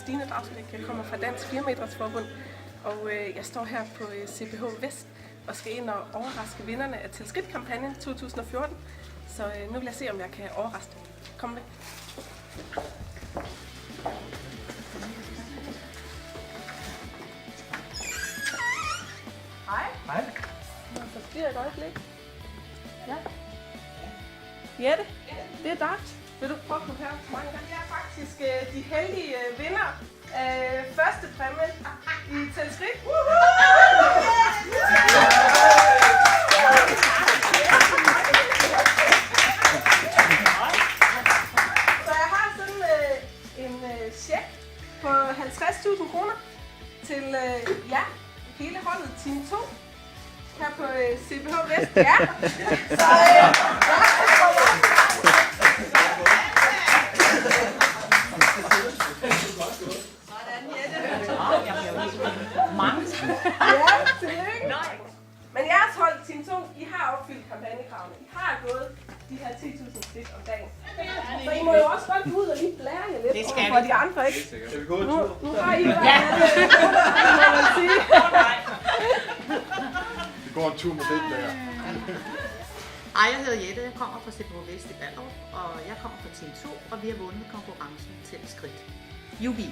Stine Dragsbæk. Jeg kommer fra Dansk 4-metersforbund, og jeg står her på CPH Vest og skal ind og overraske vinderne af Til Skridt-kampagnen 2014. Så nu vil jeg se, om jeg kan overraske dem. Kom med. Hej. Hej. Må jeg forstyrre et øjeblik? Ja. Jette, det er dig. Vil du prøve at komme her? Mange gange. Jeg er faktisk de heldige vinder af første præmie i Til Skridt. Så jeg har sådan en check på 50.000 kroner til jer, hele holdet Team 2. Her på CPH Vest. Ja. Så Mange ja, tillykke. Men jeres hold, Team 2, I har opfyldt kampagnekravene. I har gået de her 10.000 skridt om dagen. Så I må jo også godt gå ud og lige blære jer lidt Det skal for vi. de andre, ikke? Skal vi gå en tur? Nu har I været må man sige. Vi går en tur med den der. Hej, jeg hedder Jette. Jeg kommer fra CPH Vest i Ballerup, og jeg kommer fra Team 2, og vi har vundet konkurrencen Til Skridt. Jubi!